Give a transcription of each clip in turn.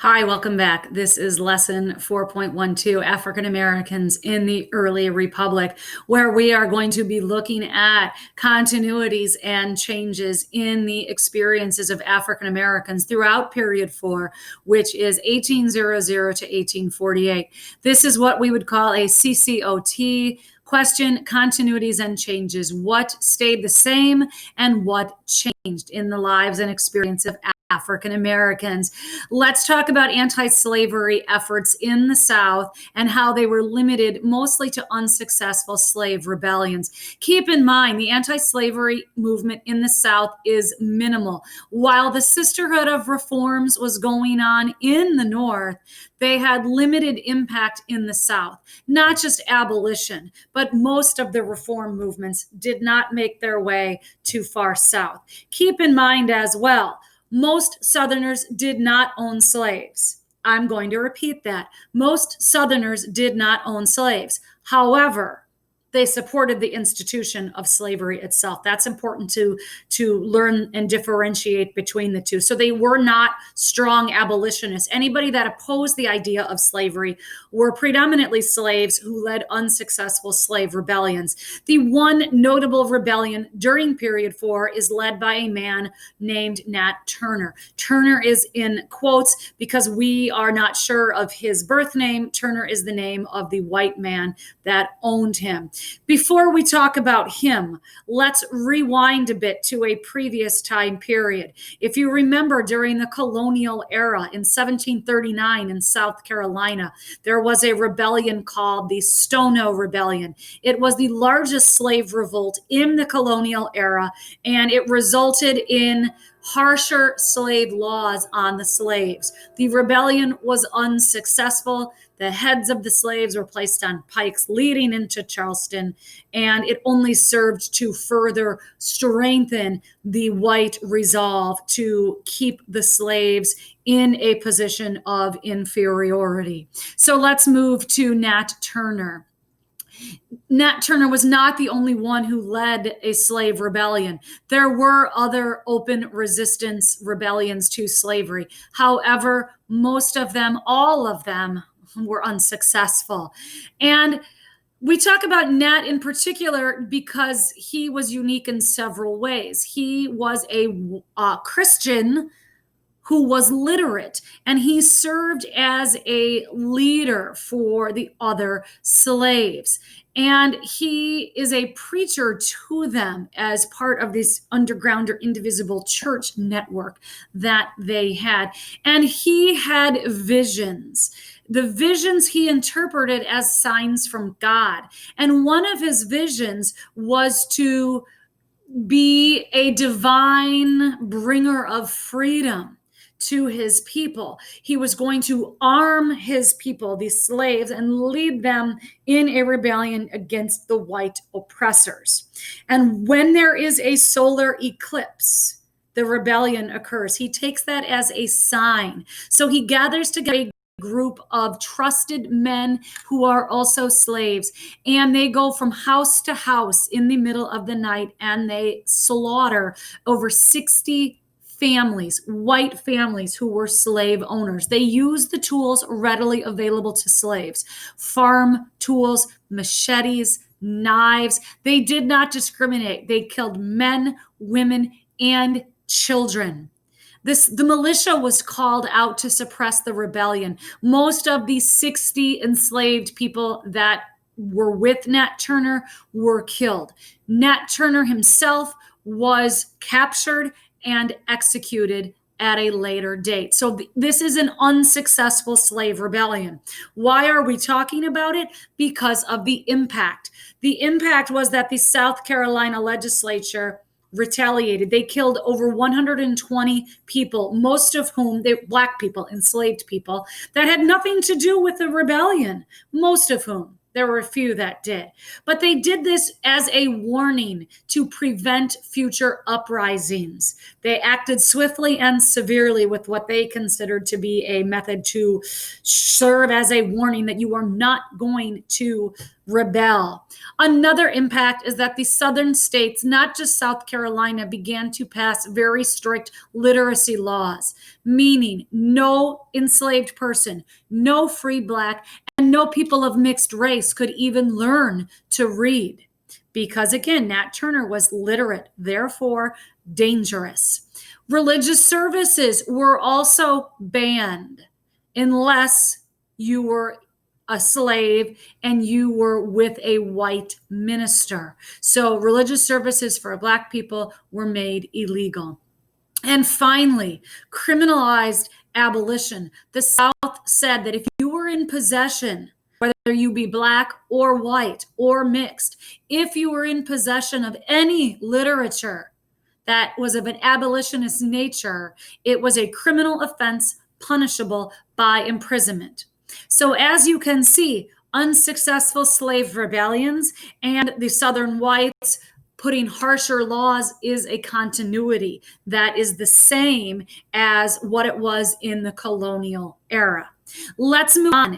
Hi, welcome back. This is lesson 4.12, African Americans in the Early Republic, where we are going to be looking at continuities and changes in the experiences of African Americans throughout period 4, which is 1800 to 1848. This is what we would call a CCOT question, continuities and changes. What stayed the same and what changed in the lives and experience of African Americans. Let's talk about anti-slavery efforts in the South and how they were limited mostly to unsuccessful slave rebellions. Keep in mind, the anti-slavery movement in the South is minimal. While the Sisterhood of Reforms was going on in the North, they had limited impact in the South. Not just abolition, but most of the reform movements did not make their way too far south. Keep in mind as well, most Southerners did not own slaves. I'm going to repeat that. Most Southerners did not own slaves. However, they supported the institution of slavery itself. That's important to learn and differentiate between the two. So they were not strong abolitionists. Anybody that opposed the idea of slavery were predominantly slaves who led unsuccessful slave rebellions. The one notable rebellion during period 4 is led by a man named Nat Turner. Turner is in quotes because we are not sure of his birth name. Turner is the name of the white man that owned him. Before we talk about him, let's rewind a bit to a previous time period. If you remember, during the colonial era in 1739 in South Carolina, there was a rebellion called the Stono Rebellion. It was the largest slave revolt in the colonial era, and it resulted in harsher slave laws on the slaves. The rebellion was unsuccessful. The heads of the slaves were placed on pikes leading into Charleston, and it only served to further strengthen the white resolve to keep the slaves in a position of inferiority. So let's move to Nat Turner. Nat Turner was not the only one who led a slave rebellion. There were other open resistance rebellions to slavery. However, most of them, all of them, were unsuccessful. And we talk about Nat in particular because he was unique in several ways. He was a Christian who was literate, and he served as a leader for the other slaves. And he is a preacher to them as part of this underground or indivisible church network that they had. And he had visions. The visions he interpreted as signs from God. And one of his visions was to be a divine bringer of freedom to his people. He was going to arm his people, these slaves, and lead them in a rebellion against the white oppressors. And when there is a solar eclipse, the rebellion occurs. He takes that as a sign. So he gathers together a group of trusted men who are also slaves, and they go from house to house in the middle of the night, and they slaughter over 60 families, white families who were slave owners. They used the tools readily available to slaves: farm tools, machetes, knives. They did not discriminate. They killed men, women, and children. The militia was called out to suppress the rebellion. Most of the 60 enslaved people that were with Nat Turner were killed. Nat Turner himself was captured and executed at a later date. So this is an unsuccessful slave rebellion. Why are we talking about it? Because of the impact. The impact was that the South Carolina legislature retaliated. They killed over 120 people, most of whom they Black people, enslaved people that had nothing to do with the rebellion, most of whom. There were a few that did. But they did this as a warning to prevent future uprisings. They acted swiftly and severely with what they considered to be a method to serve as a warning that you are not going to rebel. Another impact is that the southern states, not just South Carolina, began to pass very strict literacy laws, meaning no enslaved person, no free Black, and no people of mixed race could even learn to read. Because again, Nat Turner was literate, therefore dangerous. Religious services were also banned unless you were a slave and you were with a white minister. So religious services for Black people were made illegal. And finally, criminalized abolition. The South said that if you were in possession, whether you be Black or white or mixed, if you were in possession of any literature that was of an abolitionist nature, it was a criminal offense punishable by imprisonment. So as you can see, unsuccessful slave rebellions and the Southern whites putting harsher laws is a continuity that is the same as what it was in the colonial era. Let's move on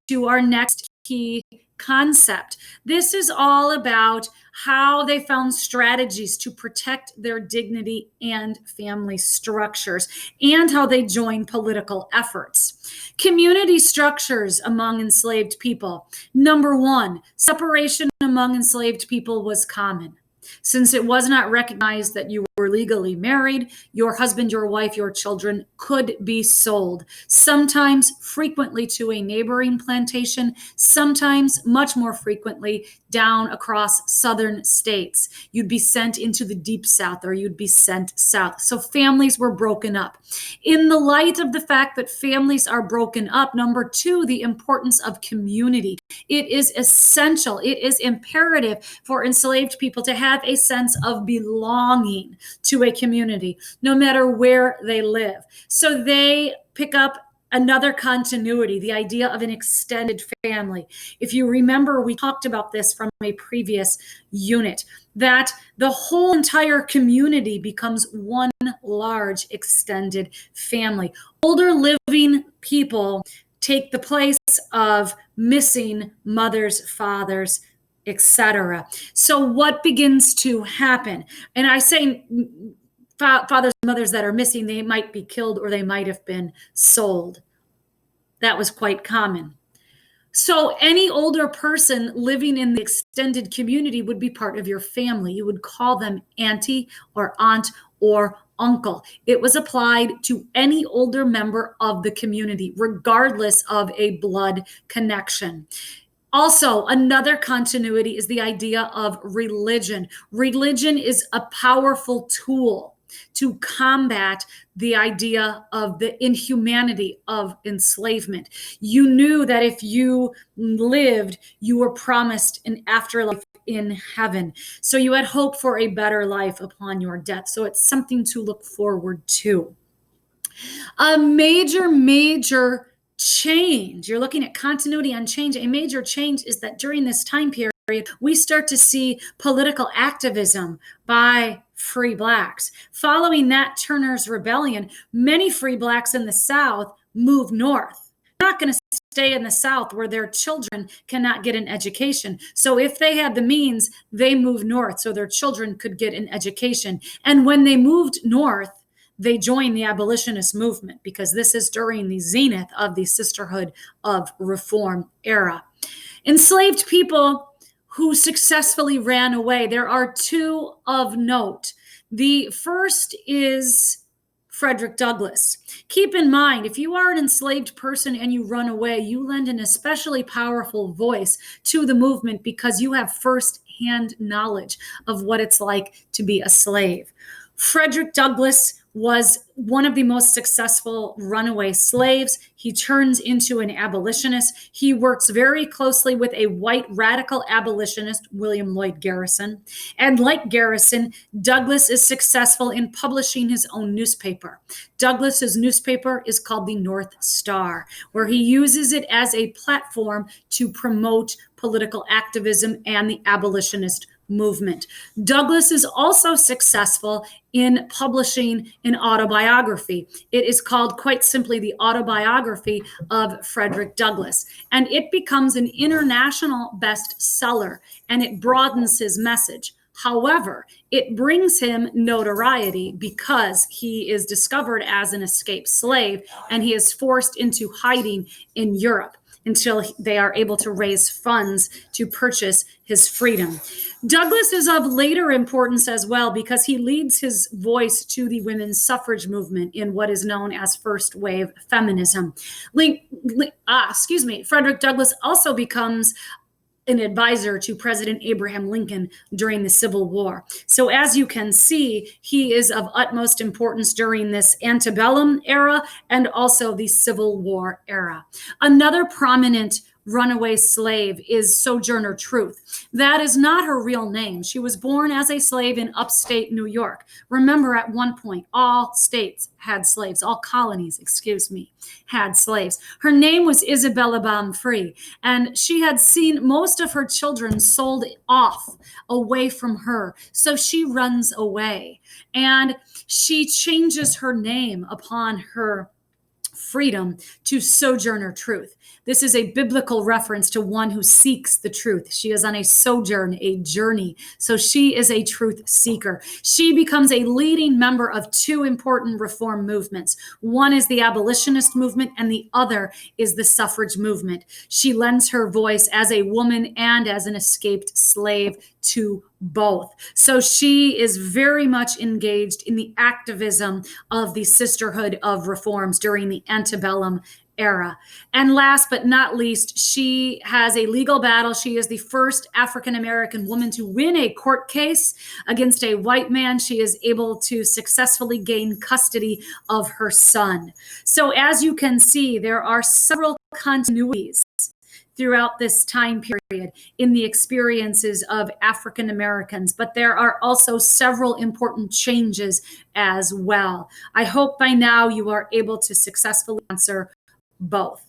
to our next key concept. This is all about how they found strategies to protect their dignity and family structures, and how they joined political efforts. Community structures among enslaved people. Number one, separation among enslaved people was common. Since it was not recognized that you were legally married, your husband, your wife, your children could be sold, sometimes frequently to a neighboring plantation, sometimes much more frequently down across southern states. You'd be sent into the deep South, or you'd be sent south. So families were broken up. In the light of the fact that families are broken up, number two, the importance of community. It is essential, it is imperative for enslaved people to have a sense of belonging to a community, no matter where they live. So they pick up another continuity, the idea of an extended family. If you remember, we talked about this from a previous unit, that the whole entire community becomes one large extended family. Older living people take the place of missing mothers, fathers, etc. So what begins to happen? And I say fathers and mothers that are missing, they might be killed or they might have been sold. That was quite common. So any older person living in the extended community would be part of your family. You would call them auntie or aunt or uncle. It was applied to any older member of the community, regardless of a blood connection. Also, another continuity is the idea of religion. Religion is a powerful tool to combat the idea of the inhumanity of enslavement. You knew that if you lived, you were promised an afterlife in heaven. So you had hope for a better life upon your death. So it's something to look forward to. A major change, you're looking at continuity on change. A major change is that during this time period, we start to see political activism by free Blacks. Following Nat Turner's rebellion, many free Blacks in the South moved north. They're not going to stay in the South where their children cannot get an education. So if they had the means, they moved north so their children could get an education. And when they moved north, they joined the abolitionist movement, because this is during the zenith of the Sisterhood of Reform era. Enslaved people who successfully ran away, there are two of note. The first is Frederick Douglass. Keep in mind, if you are an enslaved person and you run away, you lend an especially powerful voice to the movement because you have first-hand knowledge of what it's like to be a slave. Frederick Douglass was one of the most successful runaway slaves. He turns into an abolitionist. He works very closely with a white radical abolitionist, William Lloyd Garrison. And like Garrison, Douglass is successful in publishing his own newspaper. Douglass's newspaper is called the North Star, where he uses it as a platform to promote political activism and the abolitionist movement. Douglass is also successful in publishing an autobiography. It is called, quite simply, The Autobiography of Frederick Douglass. And it becomes an international bestseller, and it broadens his message. However, it brings him notoriety because he is discovered as an escaped slave, and he is forced into hiding in Europe until they are able to raise funds to purchase his freedom. Douglass is of later importance as well because he leads his voice to the women's suffrage movement in what is known as first wave feminism. Frederick Douglass also becomes an advisor to President Abraham Lincoln during the Civil War. So as you can see, he is of utmost importance during this antebellum era and also the Civil War era. Another prominent runaway slave is Sojourner Truth. That is not her real name. She was born as a slave in upstate New York. Remember, at one point, all states had slaves, all colonies, had slaves. Her name was Isabella Baumfree, and she had seen most of her children sold off away from her. So she runs away, and she changes her name upon her freedom to Sojourner Truth. This is a biblical reference to one who seeks the truth. She is on a sojourn, a journey. So she is a truth seeker. She becomes a leading member of two important reform movements. One is the abolitionist movement, and the other is the suffrage movement. She lends her voice as a woman and as an escaped slave to both. So she is very much engaged in the activism of the Sisterhood of Reforms during the antebellum era. And last but not least, she has a legal battle. She is the first African-American woman to win a court case against a white man. She is able to successfully gain custody of her son. So as you can see, there are several continuities throughout this time period in the experiences of African Americans, but there are also several important changes as well. I hope by now you are able to successfully answer both.